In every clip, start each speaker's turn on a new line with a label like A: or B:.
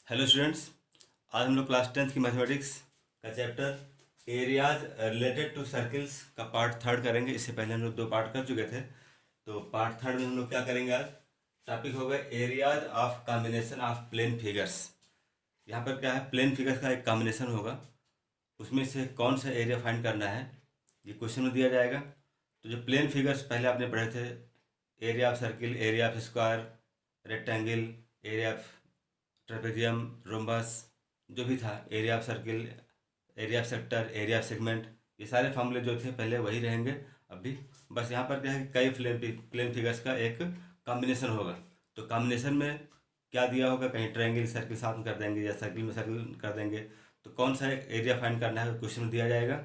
A: Hello students. आज हम लोग क्लास 10th की मैथमेटिक्स का chapter areas related to circles का पार्ट थर्ड करेंगे। इससे पहले हम लोग दो पार्ट कर चुके थे, तो पार्ट थर्ड में हम लोग क्या करेंगे। आज टॉपिक होगा areas of combination of plane figures. यहाँ पर क्या है, प्लेन फिगर्स का एक कॉम्बिनेशन होगा, उसमें से कौन सा एरिया फाइंड करना है ये क्वेश्चन में दिया जाएगा। तो जो प्लेन फिगर्स पहले आपने पढ़े थे, area of circle, area of square, rectangle, area of trapezium, rhombus, जो भी था, area of circle, area of sector, area of segment, ये सारे फॉर्मूले जो थे पहले वही रहेंगे अभी। बस यहाँ पर क्या है, कई प्लेन फिगर्स का एक कॉम्बिनेशन होगा। तो कॉम्बिनेशन में क्या दिया होगा, कहीं ट्रायंगल सर्किल साथ में कर देंगे या सर्किल में सर्किल कर देंगे। तो कौन सा एक एरिया फाइंड करना है क्वेश्चन में दिया जाएगा।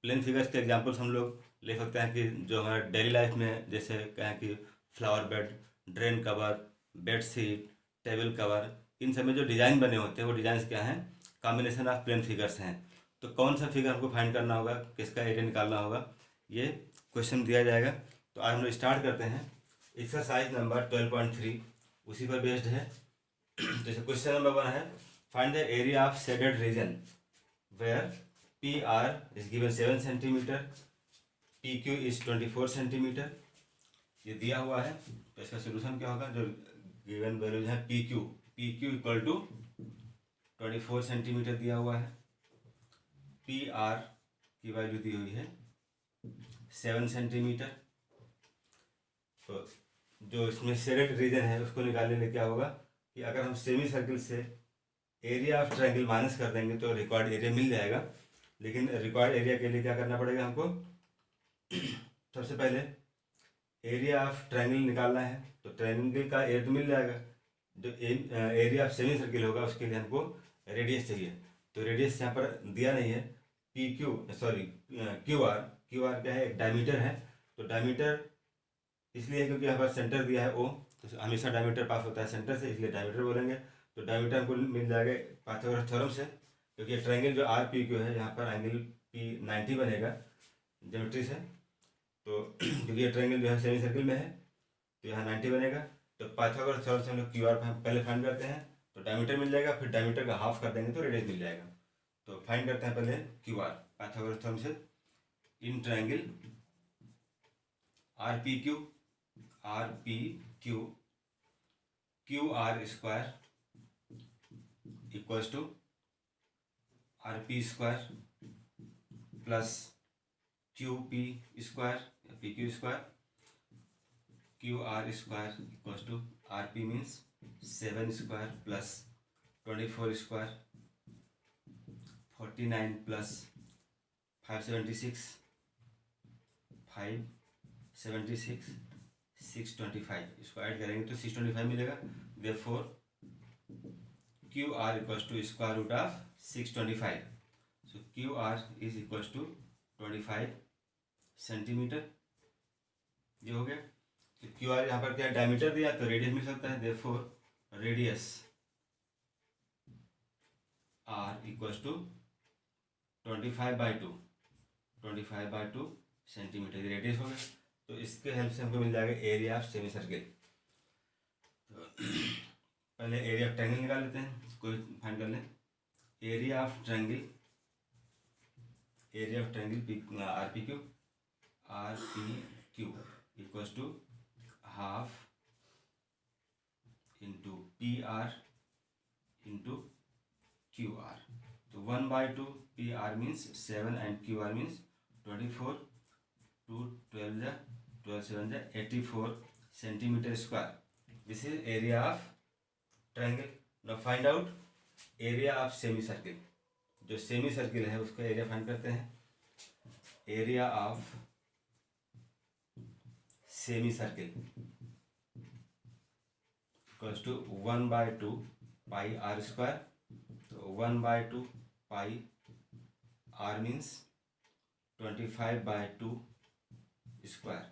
A: प्लेन फिगर्स के एग्जांपल्स हम लोग ले सकते हैं कि जो हमारे डेली लाइफ में, जैसे कहें कि flower bed, drain cover, bed sheet, table cover, इन सब में जो डिज़ाइन बने होते हैं वो डिज़ाइन क्या हैं, कॉम्बिनेशन ऑफ प्लेन फिगर्स हैं। तो कौन सा फिगर हमको फाइंड करना होगा, किसका एरिया निकालना होगा, ये क्वेश्चन दिया जाएगा। तो आज हम लोग स्टार्ट करते हैं। एक्सरसाइज नंबर 12.3 उसी पर बेस्ड है। जैसे क्वेश्चन नंबर 1 है, find the area of shaded region where P R is given 7 centimetre, P Q is 24 centimetre. ये दिया हुआ है, तो इसका सोल्यूशन क्या होगा। जो गिवन वैल्यूज है, P Q equal to 24 centimetre दिया हुआ है, पी आर की वैल्यू दी हुई है 7 सेंटीमीटर। तो जो इसमें शेडेड रीजन है उसको निकालने में क्या होगा कि अगर हम सेमी सर्किल से एरिया ऑफ ट्रायंगल माइनस कर देंगे तो रिक्वायर्ड एरिया मिल जाएगा। लेकिन रिक्वायर्ड एरिया के लिए क्या करना पड़ेगा हमको, सबसे पहले एरिया ऑफ ट्रायंगल निकालना है। तो ट्रायंगल का एरिया तो मिल जाएगा, जो एरिया ऑफ सेमी सर्किल होगा उसके लिए हमको रेडियस चाहिए। तो रेडियस यहाँ पर दिया नहीं है, P Q sorry Q R क्या है, एक डायमीटर है। तो डायमीटर इसलिए क्योंकि यहाँ पर सेंटर दिया है ओ, तो हमेशा डायमीटर पास होता है सेंटर से, इसलिए डायमीटर बोलेंगे। तो डायमीटर हमको मिल जाएगा पाइथागोरस थ्योरम से, क्योंकि ट्रायंगल जो आर पी क्यू है यहाँ पर एंगल पी 90 बनेगा ज्योमेट्री से। तो क्योंकि ये ट्रायंगल जो है सेमी सर्किल में है तो यहाँ 90 बनेगा। तो पाइथागोरस थ्योरम से हम लोग क्यू आर पहले फाइंड करते हैं, तो डायमीटर मिल जाएगा, फिर डायमीटर का हाफ कर देंगे तो रेडियस मिल जाएगा। तो फाइंड करते हैं पहले क्यू आर पाइथागोरस थ्योरम से। In triangle R P Q Q R square equals to R P square plus Q P square या P Q square, Q R square equals to R P means 7 square plus 24 square 49 plus 576 625, इसको add करेंगे तो 625 मिलेगा। Therefore Q R equals to square root of 625। So Q R is equals to 25 centimetre. ये हो गया। तो Q R यहाँ पर क्या डायमीटर दिया तो रेडियस मिल सकता है, therefore radius R equals to 25/2 centimetre radius हो गया। तो इसके हेल्प से हमको मिल जाएगा एरिया ऑफ सेमी सर्किल। तो पहले एरिया ऑफ ट्रायंगल निकाल लेते हैं, कोई फाइंड कर लें। Area of triangle R P Q equals to half into P R into Q R. तो 1/2 P R means 7 and Q R means 24, 2 12 7 84 centimetre square. This is area of triangle. Now find out area of semi circle. जो semi circle है उसका area find करते हैं। Area of semi circle equals to 1/2 pi R square. तो 1/2 pi R means 25/2 square,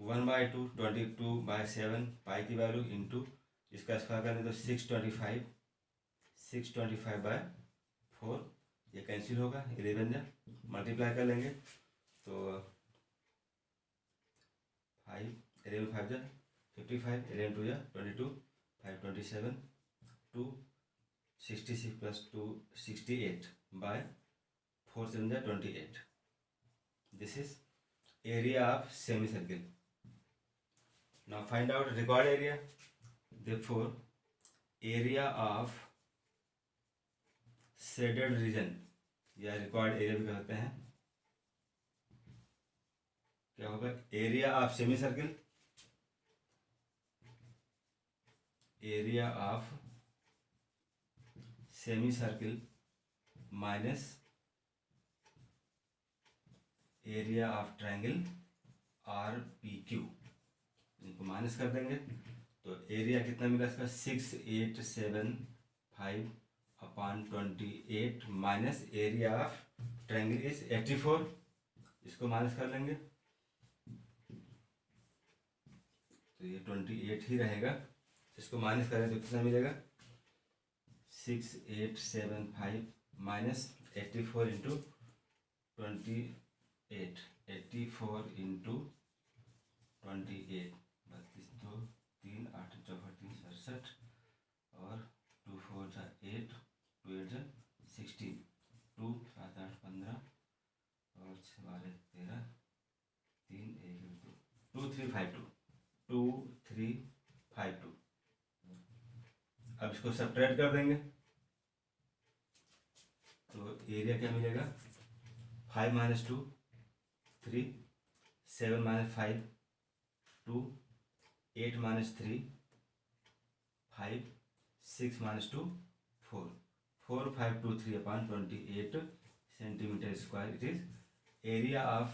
A: 1/2 22/7 पाई की value into इसका square करें तो 625/4 ये कैंसिल होगा, 11 जा मल्टीप्लाई कर लेंगे तो 5 11 5 जा 55, 11 2 जा 22, 527 to 66 plus 2 68 bye 4 7 28. This is area of semicircle. Now find out required area. Therefore, area of shaded region या रिक्वायर्ड एरिया भी कहते हैं, क्या होगा? Area of semi circle, area of semi circle minus area of triangle R P Q, इनको minus कर देंगे तो एरिया कितना मिला इसका? 6875 upon 28 minus area of triangle is 84, इसको माइनस कर लेंगे तो ये 28 ही रहेगा, इसको माइनस करें तो कितना मिलेगा? 6875 माइनस 84 इंटू 28, 84 इंटू 28, 32 2 3 8 4 3 67 और 2 4 8 2 8 16 2 7 8 15 और 6 12 13 3 1 2 2 3 5 2 2 3 5 2. अब इसको सब्ट्रैक्ट कर देंगे तो एरिया क्या मिलेगा? 5 minus 2 3, 7 minus 5 2, 8 minus 3 5, 6 minus 2 4, 4 5 2 3 upon 28 centimetre square. It is area of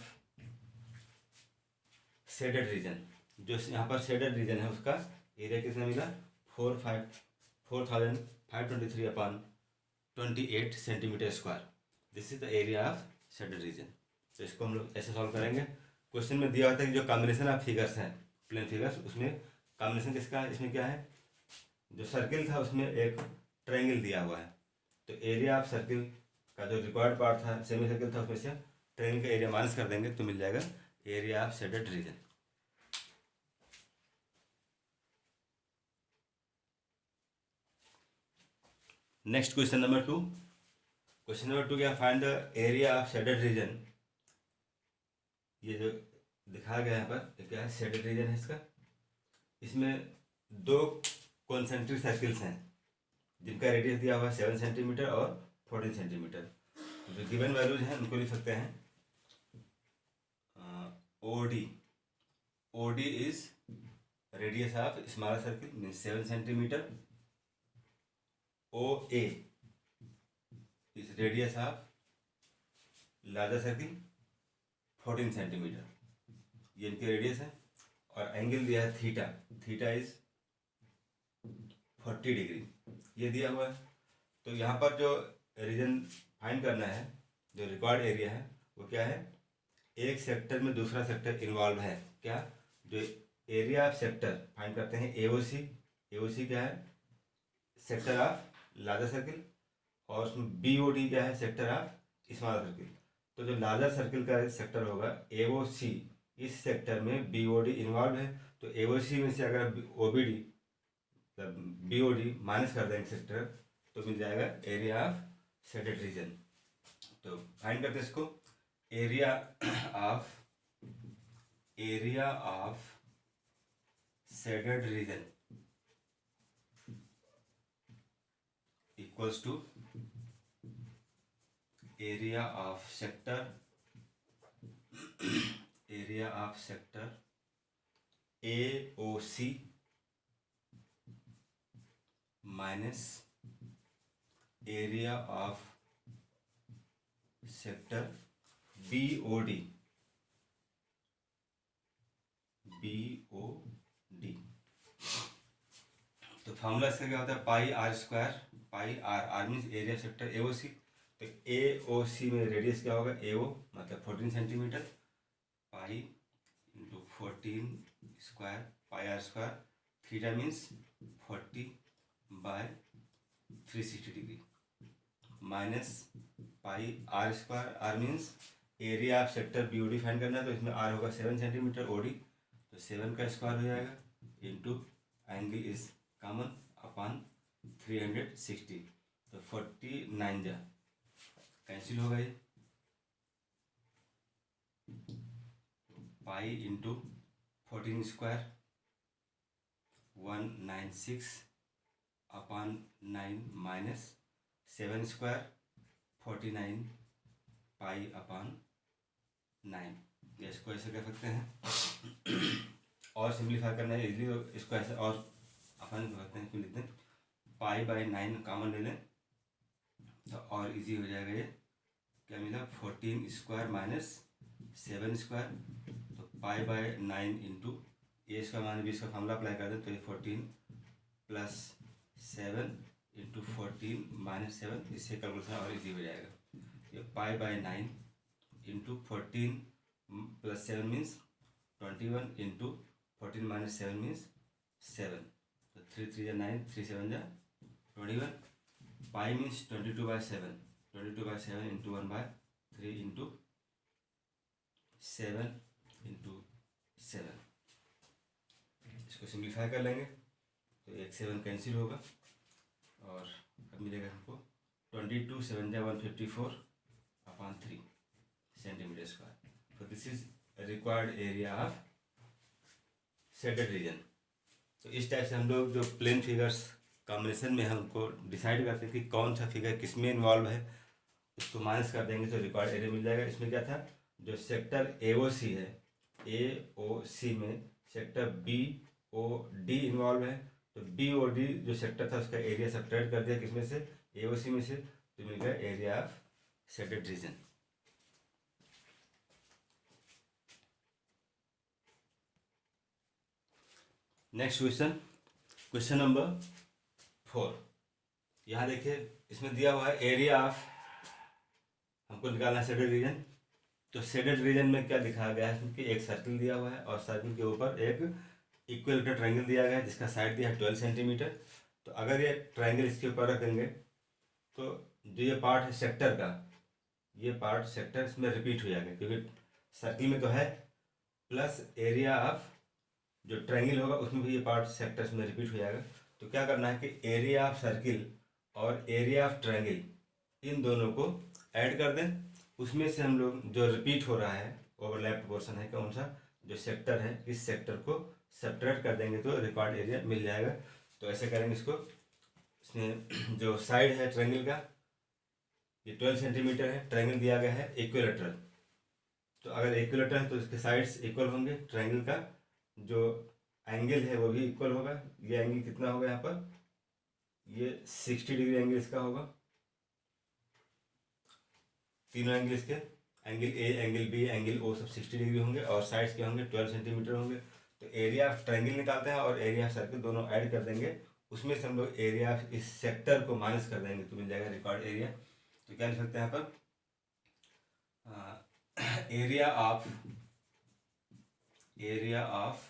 A: shaded reason. जो यहाँ पर शेडेड रीजन है उसका एरिया कितना मिला? 4523 upon 28 centimetre square. This is the area of shaded region. तो इसको हम लोग ऐसे सॉल्व करेंगे. क्वेश्चन में दिया होता है कि जो कॉम्बिनेशन ऑफ फिगर्स हैं, प्लेन फिगर्स, उसमें कॉम्बिनेशन किसका है? इसमें क्या है? जो सर्किल था उसमें एक ट्रायंगल दिया हुआ है, तो एरिया ऑफ सर्किल का जो रिक्वायर्ड पार्ट था, सेमी सर्किल था, उसमें से ट्रायंगल का एरिया माइनस कर देंगे तो मिल जाएगा area of shaded reason. Next question number 2. Question number 2 क्या? Find the area of shaded reason. ये जो दिखाया गया है यहाँ पर, ये क्या है? शेडेड रीजन है इसका. इसमें 2 कॉन्सेंट्रिक सर्किल्स हैं जिनका रेडियस दिया हुआ है 7 सेंटीमीटर और 14 सेंटीमीटर. जो गिवन वैल्यूज हैं उनको लिख सकते हैं. OD is radius of smaller circle means 7 centimetre. OA is radius of larger circle 14 centimetre. ये इनके रेडियस है. और एंगल दिया है थीटा. थीटा इज 40 डिग्री, ये दिया हुआ है. तो यहाँ पर जो रीजन फाइंड करना है, जो रिक्वायर्ड एरिया है, वो क्या है? एक सेक्टर में दूसरा सेक्टर इन्वॉल्व है. क्या? जो एरिया ऑफ सेक्टर फाइंड करते हैं AOC. AOC क्या है? Sector of larger circle. और उसमें BOD क्या है? Sector of smaller circle. तो जो लार्जर सर्किल का सेक्टर होगा AOC, इस सेक्टर में BOD इन्वॉल्व है. तो AOC में से अगर OBD BOD माइनस कर देंगे सेक्टर तो मिल जाएगा एरिया ऑफ शेडेड रीजन. तो फाइंड करते हैं इसको. Area of shaded region equals to area of sector AOC minus area of sector BOD. तो फॉर्मूला इसका क्या होता है? Pi R square, pi R means area sector AOC. तो AOC में रेडियस क्या होगा? AO मतलब 14 centimetre. Pi into 14 square pi R square. Theta means 40 by 360 degree minus pi R square. Are means area of sector BOD find करना है, तो इसमें are होगा 7 सेंटीमीटर OD, तो 7 का स्क्वायर हो जाएगा into angle is common upon 360। तो 49 जा कैंसिल होगा ये, पाई into 14 square 196 upon 9 minus 7 square 49 pi upon 9। इसको ऐसे कर सकते हैं और सिंप्लीफाई करना है इजीली, तो इसको ऐसे और आसानी कर सकते हैं। इसमें लिखते हैं पाई बाई 9 कॉमन ले लें तो और इजी हो जाएगा। ये क्या मिला 14 स्क्वायर माइनस 7 स्क्वायर, तो pi by 9 into A square minus B square formula apply कर दें तो ये 14 प्लस 7 इंटू 14 माइनस 7, इससे कैलकुलेशन और इजी हो जाएगा। ये पाई by 9 into 14 plus 7 means 21 into 14 minus 7 means 7, तो 3 3 जा 9, 3 7 जा 21, पाई मीन्स 22/7, 22/7 इंटू 1/3 इंटू 7 इंटू 7। इसको सिंप्लीफाई कर लेंगे तो 1 7 कैंसिल होगा और अब मिलेगा हमको 22 7 जा 154 अपॉन 3 सेंटीमीटर स्क्वायर। तो this is required area of shaded region. तो इस टाइप से हम लोग जो प्लेन फिगर्स कॉम्बिनेशन में हमको डिसाइड करते हैं कि कौन सा फिगर किस में इन्वॉल्व है, उसको माइनस कर देंगे तो रिक्वायर्ड एरिया मिल जाएगा। इसमें क्या था, जो सेक्टर AOC है, AOC में सेक्टर BOD इन्वॉल्व है, तो BOD जो सेक्टर था उसका एरिया सब्ट्रैक्ट कर दिया किसमें से, AOC में से, तो मिल गया area of shaded reason. Next question number 4। यहाँ देखिए इसमें दिया हुआ है एरिया ऑफ, हमको निकालना है शेडेड रीजन। तो शेडेड रीजन में क्या दिखाया गया है कि एक सर्किल दिया हुआ है और सर्किल के ऊपर एक इक्विलेटरल ट्रायंगल दिया गया है जिसका साइड दिया है 12 सेंटीमीटर। तो अगर ये ट्रायंगल इसके ऊपर रख देंगे तो जो ये पार्ट है सेक्टर का, ये पार्ट सेक्टर इसमें रिपीट हो जाएगा क्योंकि सर्किल में तो है, प्लस एरिया ऑफ जो ट्रायंगल होगा उसमें भी ये पार्ट सेक्टर्स में रिपीट हो जाएगा। तो क्या करना है कि एरिया ऑफ सर्किल और एरिया ऑफ ट्रायंगल इन दोनों को ऐड कर दें, उसमें से हम लोग जो रिपीट हो रहा है ओवरलैप पोर्शन है कौन सा, जो सेक्टर है, इस सेक्टर को सब्ट्रैक्ट कर देंगे तो रिक्वायर्ड एरिया मिल जाएगा। तो ऐसे करेंगे इसको। इसमें जो साइड है ट्रायंगल का ये 12 सेंटीमीटर है, ट्रायंगल दिया गया है इक्विलेटरल, तो अगर इक्विलेटरल है तो इसके साइड्स इक्वल होंगे, ट्रायंगल का जो एंगल है वो भी इक्वल होगा। ये एंगल कितना होगा यहाँ पर, ये 60 डिग्री एंगल इसका होगा, तीनों एंगल इसके, angle A, angle B, angle O सब 60 डिग्री होंगे और साइड्स के होंगे 12 सेंटीमीटर होंगे। तो एरिया ऑफ ट्रायंगल निकालते हैं और एरिया ऑफ सर्किल दोनों ऐड कर देंगे, उसमें से हम लोग एरिया ऑफ इस सेक्टर को माइनस कर देंगे तो मिल जाएगा रिक्वायर्ड एरिया। तो क्या लिख सकते हैं यहाँ पर, area of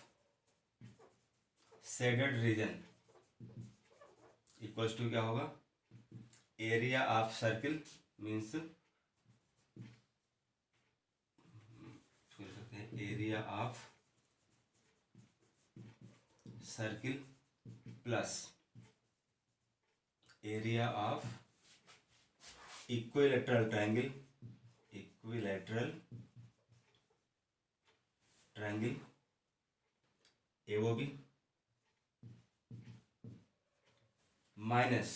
A: shaded region equals to क्या होगा, area of circle means area of circle plus area of equilateral triangle, AOB minus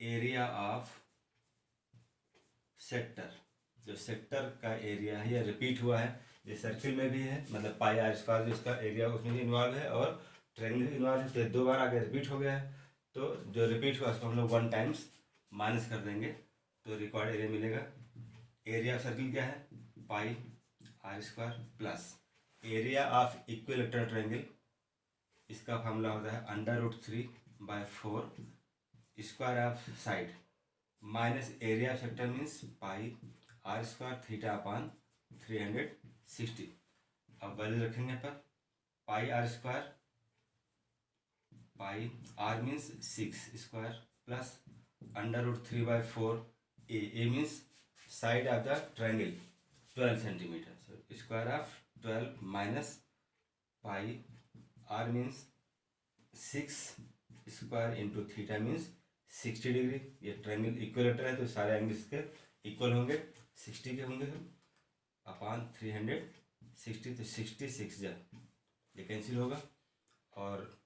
A: area of sector, जो सेक्टर का एरिया है या रिपीट हुआ है, ये सर्किल में भी है मतलब पाई आर स्क्वायर जो इसका एरिया उसमें भी इन्वॉल्व है और ट्रायंगल भी इन्वॉल्व है, तो 2 बार आगे रिपीट हो गया है। तो जो रिपीट हुआ उसको हम लोग 1 टाइम्स माइनस कर देंगे तो रिक्वायर्ड एरिया मिलेगा। एरिया ऑफ सर्किल क्या है, pi R square plus area of equilateral triangle, इसका फार्मूला होता है √3/4 square of side minus area of sector means pi R square theta upon 360। अब वैल्यू रखेंगे यहाँ पर, pi R square, pi R means 6 square plus √3/4 A means side of the triangle 12 centimetre, so square of 12 minus pi R means 6 square into theta means 60 degree. ये triangle equilateral है तो सारे angles के equal होंगे, 60 के होंगे अपान 360, तो 66 ये कैंसिल होगा और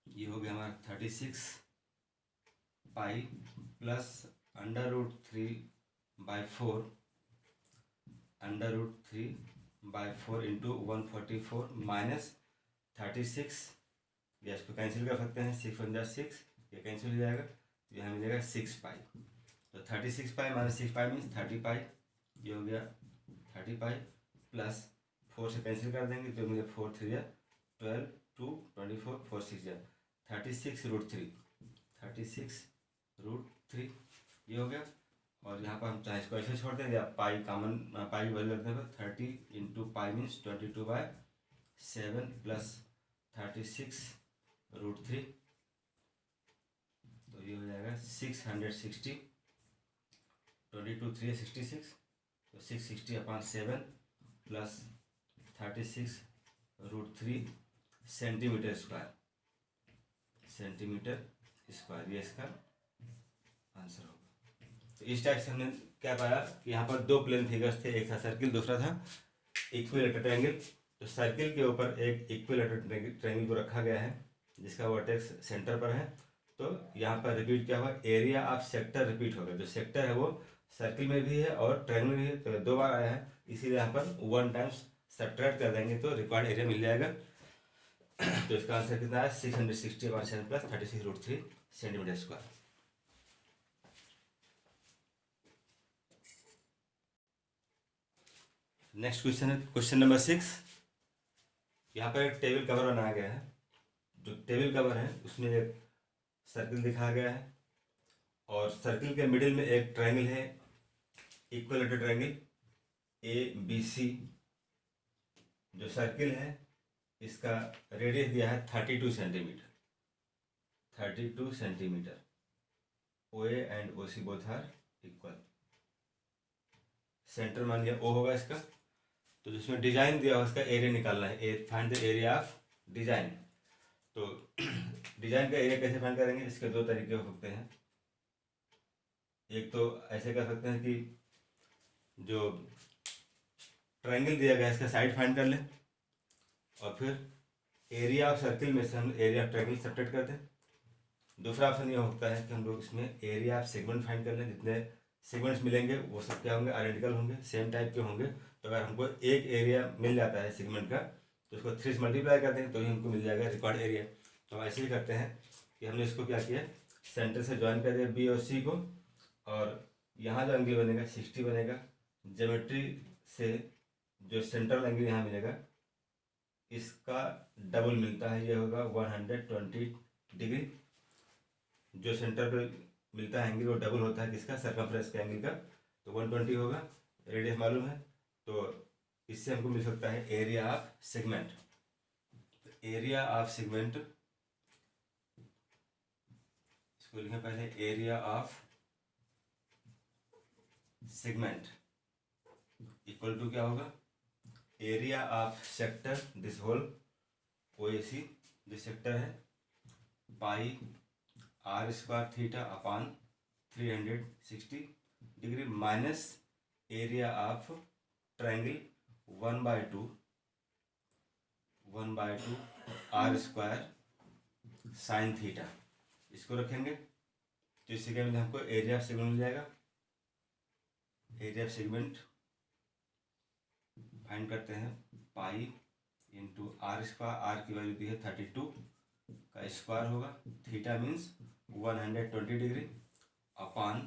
A: ये हो गया हमारा 36 पाई प्लस √3/4 √3/4 इंटू 144 माइनस 36, या इसको कैंसिल कर सकते हैं, 6 × 6 ये कैंसिल हो जाएगा, तो यहाँ मिलेगा 6 पाई। तो 36 पाई माइनस 6 पाई मीन्स 30 पाई, ये हो गया 30 पाई प्लस 4 से कैंसिल कर देंगे तो मुझे 4 3 12 2 24 4 6 36√3 ये हो गया। और यहाँ पर हम चाहे इसको ऐसे छोड़ दें या पाई कॉमन पाई वैल्यू रखने पर 30 इंटू पाई मीन्स 22/7 प्लस 36√3, तो ये हो जाएगा 660, 22 3 66, तो 660/7 प्लस 36√3 सेंटीमीटर स्क्वायर, ये इसका आंसर होगा। तो इस टाइप से हमने क्या पाया कि यहाँ पर दो प्लेन फिगर्स थे, एक था सर्किल, दूसरा था इक्विलेटरल ट्रायंगल। तो सर्किल के ऊपर एक इक्विलेटरल ट्रायंगल को रखा गया है जिसका वर्टेक्स सेंटर पर है। तो यहाँ पर रिपीट क्या हुआ, एरिया ऑफ सेक्टर रिपीट हो गया। जो सेक्टर है वो सर्किल में भी है और ट्रायंगल में भी है, तो 2 बार आया है, इसीलिए यहाँ पर 1 टाइम्स सब्ट्रैक्ट कर देंगे तो रिक्वायर्ड एरिया मिल जाएगा। तो इसका आंसर कितना है 660/7 plus 36√3 centimetre square. Next question है क्वेश्चन नंबर 6। यहाँ पर एक टेबल कवर बनाया गया है। जो टेबल कवर है उसमें एक सर्किल दिखाया गया है और सर्किल के मिडिल में एक ट्रायंगल है, इक्विलेटरल ट्रायंगल ABC। जो सर्किल है इसका रेडियस दिया है 32 centimetre. OA and OC both are equal. Centre मान लिया O होगा इसका। तो जिसमें डिजाइन दिया हुआ उसका एरिया निकालना है, find the area of design. तो डिजाइन का एरिया कैसे फाइंड करेंगे, इसके 2 तरीके हो सकते हैं। एक तो ऐसे कर सकते हैं कि जो ट्रायंगल दिया गया है इसका साइड फाइंड कर लें और फिर एरिया ऑफ सर्किल में से हम एरिया ऑफ ट्रायंगल सब्ट्रैक्ट कर दें। दूसरा ऑप्शन ये होता है कि हम लोग इसमें एरिया ऑफ सेगमेंट फाइंड कर लें। जितने सेगमेंट्स मिलेंगे वो सब क्या होंगे, आइडेंटिकल होंगे, सेम टाइप के होंगे। तो अगर हमको एक एरिया मिल जाता है सेगमेंट का तो उसको 3 से मल्टीप्लाई कर देंगे तो ही हमको मिल जाएगा रिक्वायर्ड एरिया। तो ऐसे ही करते हैं कि हमने इसको क्या किया, सेंटर से ज्वाइन कर दिया B और C को, और यहाँ जो एंगल बनेगा 60 बनेगा। ज्योमेट्री से जो सेंट्रल एंगल यहाँ मिलेगा इसका डबल मिलता है, ये होगा 120 डिग्री। जो सेंटर पे मिलता है एंगल वो डबल होता है किसका, सर्कमफ्रेंस के एंगल का। तो 120 होगा, रेडियस मालूम है, तो इससे हमको मिल सकता है area of segment. Area of segment इसको लिखें पहले, area of segment equal to क्या होगा, area of sector this whole OAC this sector है pi r² theta upon 360 degree minus area of triangle 1/2 r² sine theta. इसको रखेंगे तो इससे क्या मिलेगा हमको, एरिया ऑफ सेगमेंट मिल जाएगा। एरिया ऑफ सेगमेंट फाइंड करते हैं, पाई इंटू r², r की वैल्यू दी है 32 का स्क्वायर होगा, theta means 120 degree upon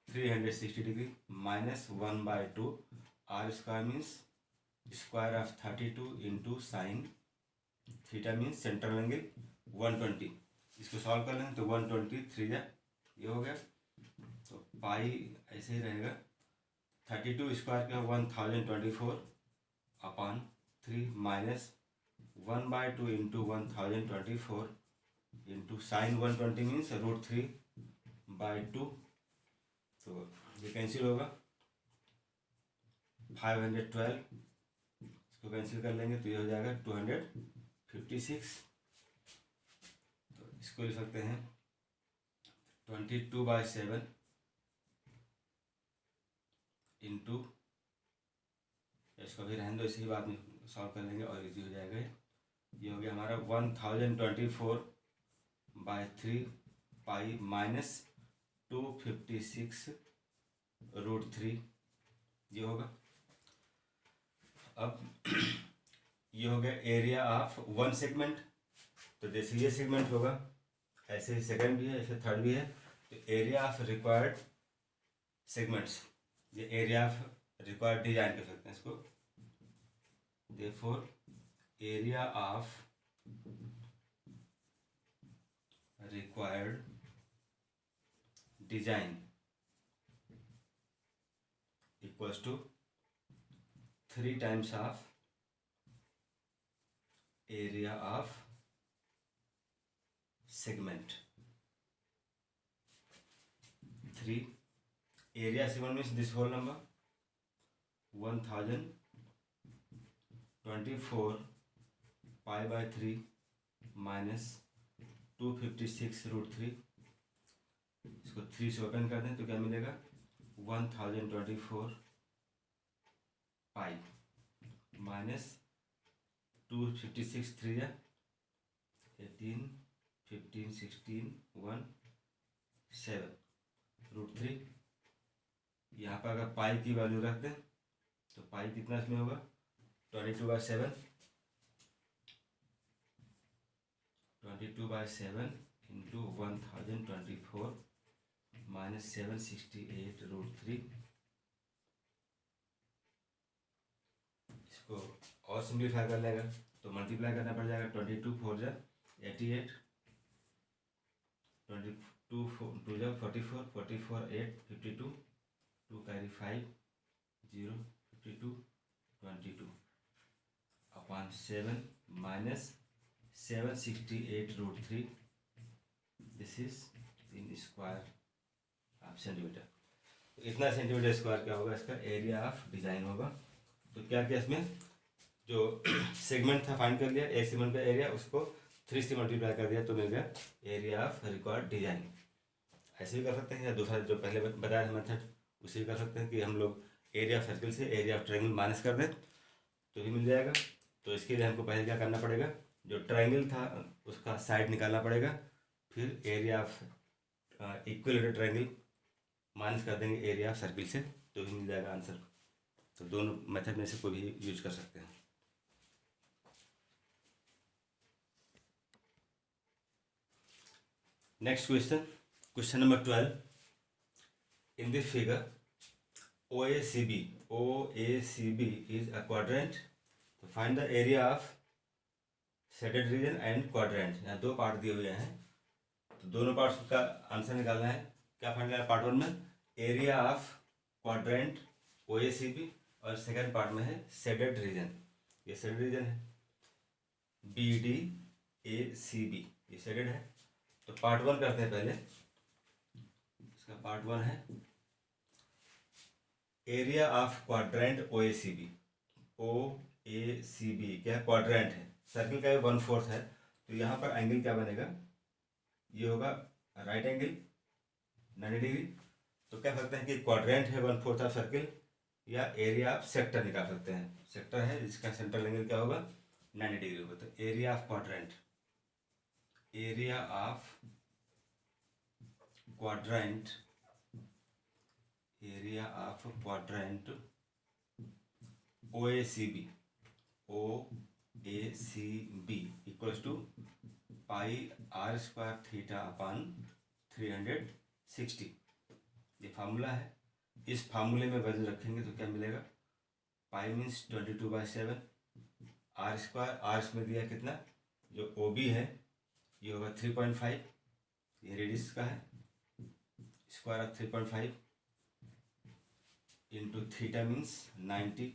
A: 360 degree minus 1/2 r² means square of 32 into sine theta means central angle 120। इसको सॉल्व कर लें तो 120 3 ये हो गया। तो पाई ऐसे ही रहेगा, 32 स्क्वायर का 1024 अपान 3 minus 1/2 into 1024 into sine 120 means √3/2। तो ये कैंसिल होगा, 512 इसको कैंसिल कर लेंगे तो ये हो जाएगा 256। तो इसको इसको लिख सकते हैं 22/7 इंटू, इसको भी रहने दो, इसी बात में सॉल्व कर लेंगे और इजी हो जाएगा। ये हो गया हमारा 1024/3 पाई माइनस 256√3 ये होगा। अब ये हो गया एरिया ऑफ वन सेगमेंट। तो जैसे ये सेगमेंट होगा ऐसे ही सेकंड भी है, ऐसे थर्ड भी है। तो एरिया ऑफ रिक्वायर्ड सेगमेंट्स, ये एरिया ऑफ रिक्वायर्ड डिजाइन कर सकते हैं इसको। Therefore area of required design equals to 3 times of area of segment. 3 area segment means this whole number 1024 pi/3 minus 256√3। इसको 3 से ओपन कर दें तो क्या मिलेगा 1024 पाई माइनस 256 3 या 18 15 16 1 7√3। यहाँ पर अगर पाई की वैल्यू रख दें तो पाई कितना इसमें होगा 22/7 इंटू 1024 माइनस 768√3। इसको और सिंप्लीफाई कर लेगा तो मल्टीप्लाई करना पड़ जाएगा 22 4 जा 88, 22 2 जा 44, 44 8 52, 2 carry 5 0 52 22 upon 7 minus 768√3। This is in square of centimetre. तो इतना सेंटीमीटर स्क्वायर क्या होगा इसका एरिया ऑफ डिजाइन होगा। तो क्या किया इसमें जो सेगमेंट था फाइंड कर लिया, एक सेगमेंट का एरिया उसको 3 से मल्टीप्लाई कर दिया तो मिल गया एरिया ऑफ रिक्वायर्ड डिजाइन। ऐसे भी कर सकते हैं या दूसरा जो पहले बताया था मेथड उसे भी कर सकते हैं कि हम लोग एरिया ऑफ सर्किल से एरिया ऑफ ट्रायंगल माइनस कर दें तो भी मिल जाएगा। तो इसके लिए हमको पहले क्या करना पड़ेगा, जो ट्रायंगल था उसका साइड निकालना पड़ेगा, फिर area of equilateral triangle minus कर देंगे एरिया ऑफ सर्किल से तो भी मिल जाएगा आंसर। तो दोनों मेथड में से कोई भी यूज कर सकते हैं। Next question number 12। In this figure OACB is a quadrant, तो find the area of shaded reason and quadrant. यहाँ दो पार्ट दिए हुए हैं तो दोनों पार्ट्स का आंसर निकालना है। क्या फाइंड करना है पार्ट 1 में एरिया ऑफ क्वाड्रेंट OACB और सेकंड पार्ट में है शेडेड रीजन। ये शेडेड रीजन है BDACB, ये शेडेड है। तो पार्ट 1 करते हैं पहले। इसका पार्ट 1 है एरिया ऑफ क्वाड्रेंट OACB। क्या है क्वाड्रेंट है, सर्किल का 1/4 है। तो यहाँ पर एंगल क्या बनेगा, ये होगा राइट एंगल 90 डिग्री। तो क्या सकते हैं कि क्वाड्रेंट है 1/4 ऑफ सर्किल, या एरिया ऑफ सेक्टर निकाल सकते हैं। सेक्टर है जिसका सेंट्रल एंगल क्या होगा 90 डिग्री होगा। तो area of quadrant OACB equals to pi r² theta upon 360। ये फार्मूला है। इस फार्मूले में वैल्यू रखेंगे तो क्या मिलेगा, पाई मीन्स 22/7, r², r में दिया कितना, जो OB है ये होगा 3.5, ये रेडियस का है, square of 3.5 into theta means 90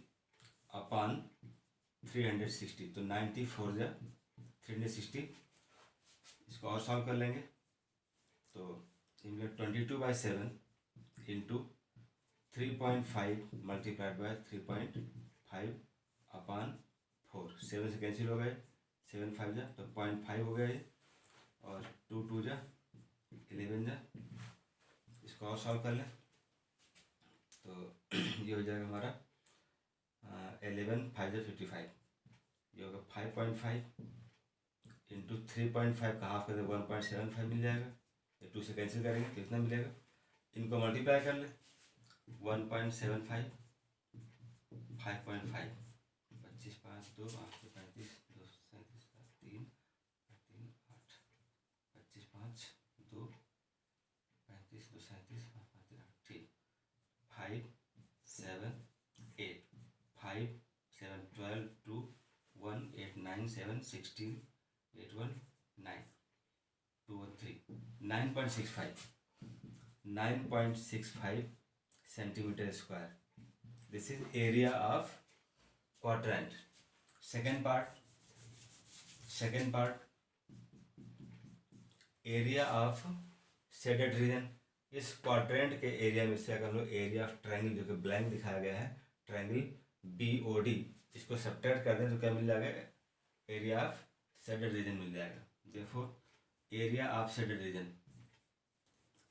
A: upon 360। तो 90 4 जा 360। इसको और सॉल्व कर लेंगे तो 22/7 इंटू 3.5 मल्टीप्लाइड बाय 3.5 अपॉन 4। 7 से कैंसिल हो गए, 7 5 जा तो 0.5 हो गया ये, और 2 जा 11 जा, इसको और सॉल्व कर लें तो ये हो जाएगा हमारा 11 5 जा 55, ये होगा 5.5 इंटू 3.5 का हाफ कर दे 1.75 मिल जाएगा। ये 2 से कैंसिल करेंगे तो इतना मिलेगा, इनको मल्टीप्लाई कर ले 1.75 5.5 25 5 2 8 35 2 37 3 3 8 25 5 2 35 2 37 5 8 5 7 8 5 7 12 2 1 8 9 7 16 8 1 9 2 1 3 9.65 9.65 centimeter square. This is area of quadrant. Second part area of shaded region. इस क्वाड्रेंट के एरिया में से अगर हम लोग एरिया ऑफ ट्रायंगल जो कि ब्लैंक दिखाया गया है ट्रायंगल BOD, इसको सब्ट्रैक्ट कर दें तो क्या मिल जाएगा, एरिया ऑफ शेडेड रीजन मिल जाएगा। Therefore area of shaded region,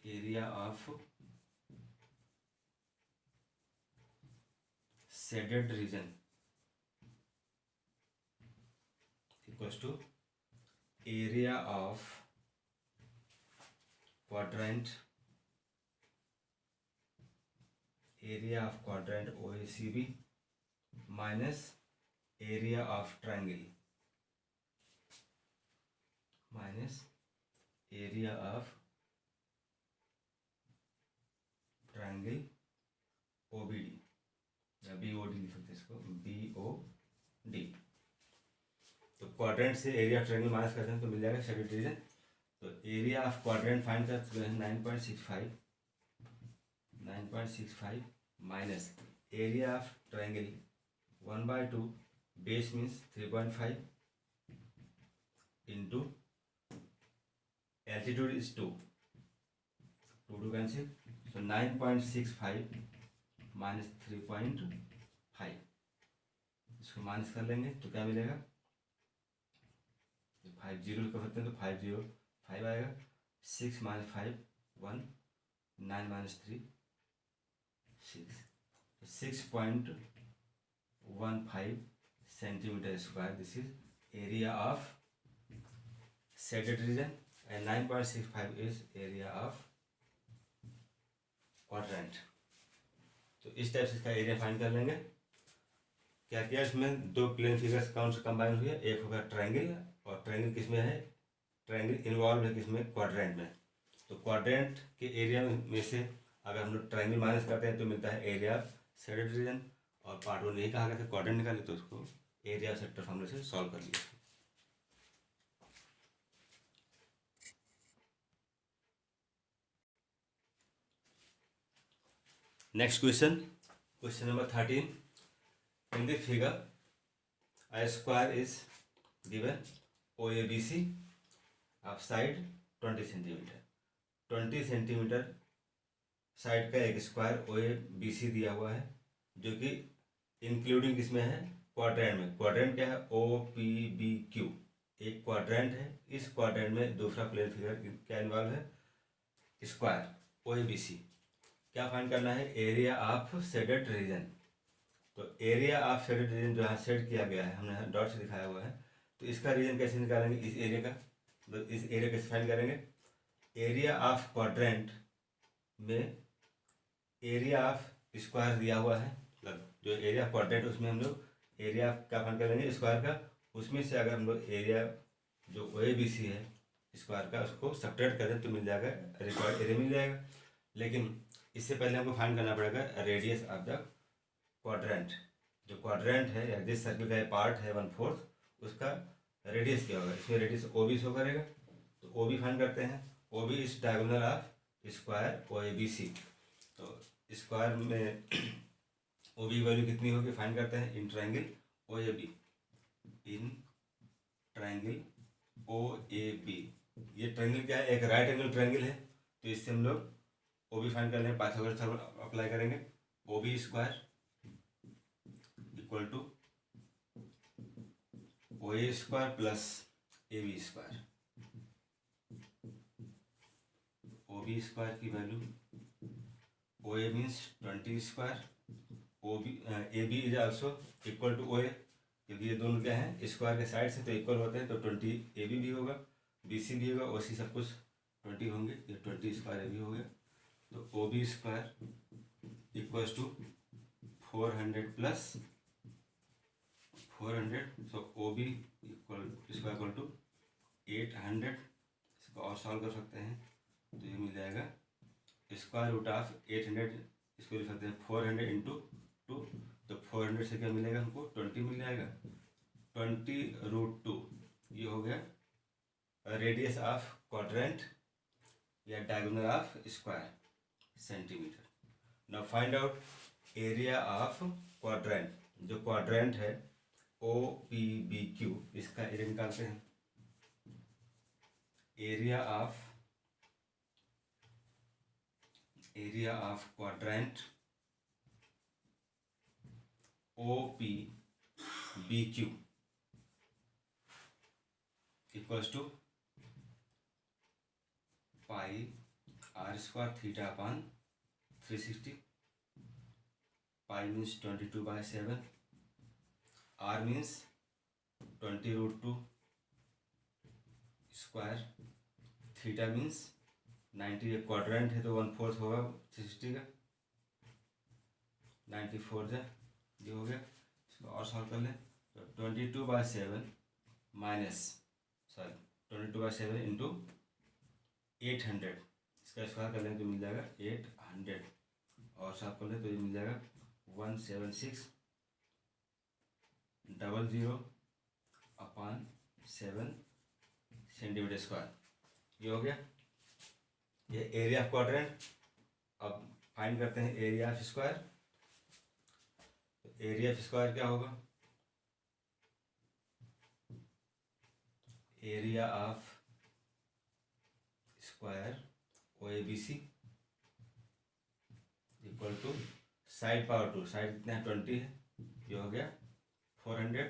A: area of shaded region equals to area of quadrant, area of quadrant OACB minus area of triangle minus area of triangle OBD या BOD लिख सकते हैं इसको, BOD। तो quadrant से area triangle minus करते हैं तो मिल जाएगा शेडेड रीजन। तो एरिया ऑफ क्वाड्रेंट फाइंड करते हैं 9.65 minus area of triangle 1/2 base means 3.5 into altitude is 2 cancel, so 9.65 minus 3.5, इसको माइनस कर लेंगे तो क्या मिलेगा, 5 0 कर सकते हैं तो 5 0 5 आएगा, 6 minus 5 1 9 minus 3 6, 6.15 centimetre square. This is area of shaded reason and 9.65 is area of quadrant. तो इस टाइप से इसका एरिया फाइंड कर लेंगे। क्या किया, इसमें दो प्लेन फिगर्स कौन से कंबाइन हुई है, एक होगा ट्रायंगल और ट्रायंगल किस में है, ट्रायंगल इन्वॉल्व है किसमें, क्वाड्रेंट में। तो क्वाड्रेंट के एरिया में से अगर हम लोग ट्रायंगल माइनस करते हैं तो मिलता है एरिया ऑफ शेडेड रीजन, और पार्ट 1 नहीं कहा गया था क्वाड्रेंट निकाले तो उसको एरिया ऑफ सेक्टर फॉर्मूले से सॉल्व कर लिया। Next question number 13। In this figure a square is given OABC of side 20 centimetre, 20 centimetre side का एक स्क्वायर OABC दिया हुआ है जो कि इंक्लूडिंग किसमें है, क्वाड्रेंट में। क्वाड्रेंट क्या है, OPBQ एक क्वाड्रेंट है। इस क्वाड्रेंट में दूसरा प्लेन फिगर क्या इन्वॉल्व है, स्क्वायर OABC। क्या फाइंड करना है, एरिया ऑफ शेडेड रीजन। तो एरिया ऑफ शेडेड रीजन जो यहाँ शेड किया गया है, हमने डॉट से दिखाया हुआ है, तो इसका रीजन कैसे निकालेंगे, इस एरिया का, तो इस एरिया कैसे फाइंड करेंगे, एरिया ऑफ क्वाड्रेंट में एरिया ऑफ स्क्वायर दिया हुआ है, मतलब जो एरिया क्वाड्रेंट उसमें हम लोग एरिया क्या फाइंड करेंगे स्क्वायर का, उसमें से अगर हम लोग एरिया जो OABC है स्क्वायर का उसको सब्ट्रैक्ट करें तो मिल जाएगा, रिक्वायर्ड एरिया मिल जाएगा। लेकिन इससे पहले हमको फाइंड करना पड़ेगा रेडियस ऑफ द क्वाड्रेंट। जो क्वाड्रेंट है या जिस सर्कल का पार्ट है 1/4 उसका रेडियस क्या होगा, इसमें रेडियस OB शो करेगा, तो OB फाइंड करते हैं। OB is diagonal of square OABC। तो स्क्वायर में OB वैल्यू कितनी होगी फाइंड करते हैं, in triangle OAB, in triangle OAB। ये ट्रायंगल क्या है, एक राइट एंगल ट्रायंगल है, तो इससे हम लोग OB फाइंड कर लेंगे, पाइथागोरस थ्योरम अप्लाई करेंगे। OB square equal to OA square plus AB square. OB square की value, OA means 20 square, AB is also equal to OA, क्योंकि ये दोनों क्या हैं स्क्वायर के साइड से तो इक्वल होते हैं, तो 20 AB भी होगा, BC भी होगा, OC सब कुछ 20 होंगे, ये 20 स्क्वायर AB हो गया। तो OB square equals to 400 plus 400, so OB equal to 800। इसको और सॉल्व कर सकते हैं तो ये मिल जाएगा स्क्वायर रूट ऑफ 800, इसको लिख सकते हैं 400 इंटू 2, तो 400 से क्या मिलेगा हमको 20 मिल जाएगा, 20√2 ये हो गया रेडियस ऑफ क्वाड्रेंट या diagonal of square centimetre. Now find out area of quadrant, जो क्वाड्रेंट है OPBQ, इसका एरिया निकालते हैं। Area of quadrant OPBQ equals to pi r square theta upon 360, pi means 22/7, r means 20√2 square, theta means 90, quadrant है तो 1/4 होगा 360 का, 94 जा ये हो गया। इसको और सॉल्व कर लें तो 22/7 इंटू 800, इसका स्क्वायर कर लें तो मिल जाएगा 800, और सॉल्व कर लें तो ये मिल जाएगा 176/0/7 सेंटीमीटर स्क्वायर, ये हो गया। ये एरिया ऑफ क्वाड्रेंट। अब फाइंड करते हैं area of square. Area of square क्या होगा, area of square OABC equal to side power 2, side कितना है 20 है, ये हो गया 400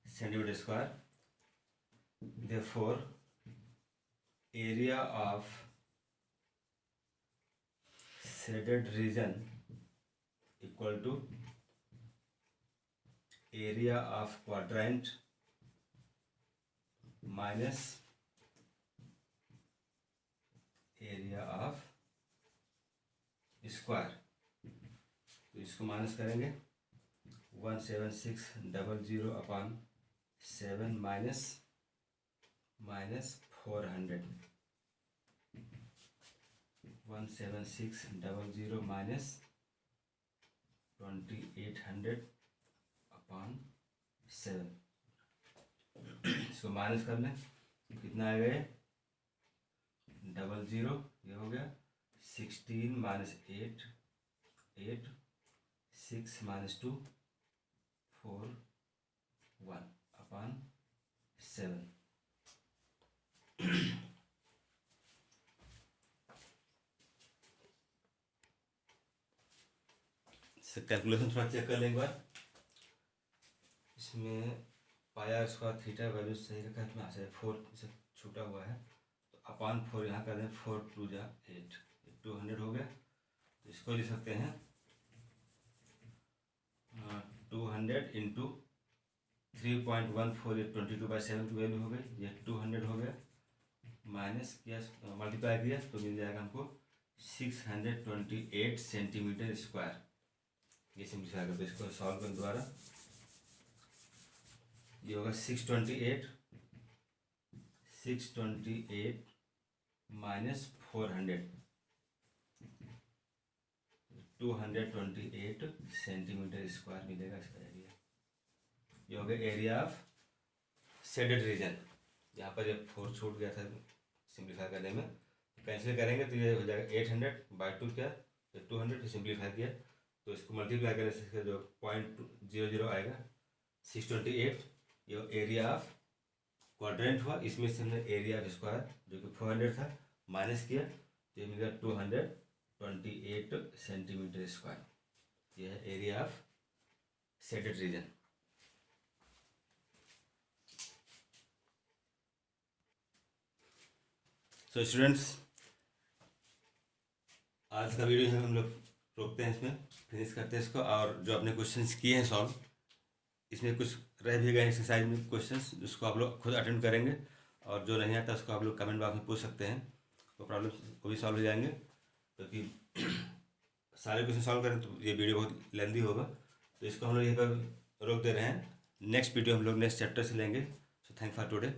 A: centimetre square. Therefore area of shaded region equal to area of quadrant minus area of square. तो इसको माइनस करेंगे 176/0/7 माइनस 400, 176/0 माइनस 2800/7, इसको माइनस कर लें कितना आ गया 00, ये हो गया 16 माइनस 8 8 6 माइनस 2 4 1/7। कैलकुलेशन थोड़ा चेक कर लें एक बार। इसमें पाया स्क्वायर थीटा वैल्यू सही रखा है, इसमें से 4 से छूटा हुआ है तो अपान 4 यहाँ कर दें, 4 2 जा 8, 200 हो गया। तो इसको लिख सकते हैं 200 इंटू 3.14, 22/7 की वैल्यू हो गई, ये 200 हो गया, माइनस किया मल्टीप्लाई किया तो मिल जाएगा हमको 628 सेंटीमीटर स्क्वायर। ये सिंप्लीफाई करते इसको सॉल्व करने द्वारा ये होगा 628 माइनस 400, 228 सेंटीमीटर स्क्वायर मिलेगा इसका एरिया। ये हो गया एरिया ऑफ शेडेड रीजन। यहाँ पर जब 4 छूट गया था सिंप्लीफाई करने में, कैंसिल करेंगे तो ये हो जाएगा 800/2 क्या तो 200 सिंप्लीफाई किया तो इसको मल्टीप्लाई करने से जो 0.00 आएगा 628, ये एरिया ऑफ क्वाड्रेंट हुआ। इसमें से हमने एरिया ऑफ स्क्वायर जो कि 400 था माइनस किया तो ये मिलेगा 228 सेंटीमीटर स्क्वायर। यह है area of shaded reason. So students, आज का वीडियो हम लोग रोकते हैं, इसमें फिनिश करते हैं इसको। और जो अपने क्वेश्चंस किए हैं सॉल्व, इसमें कुछ रह भी गए एक्सरसाइज में क्वेश्चंस, जिसको आप लोग खुद अटेंड करेंगे, और जो नहीं आता उसको आप लोग कमेंट बॉक्स में पूछ सकते हैं, वो प्रॉब्लम वो भी सॉल्व हो जाएंगे। क्योंकि सारे क्वेश्चन सॉल्व करें तो ये वीडियो बहुत लेंदी होगा, तो इसको हम लोग यहीं पर रोक दे रहे हैं। नेक्स्ट वीडियो हम लोग नेक्स्ट चैप्टर से लेंगे। So thank for today.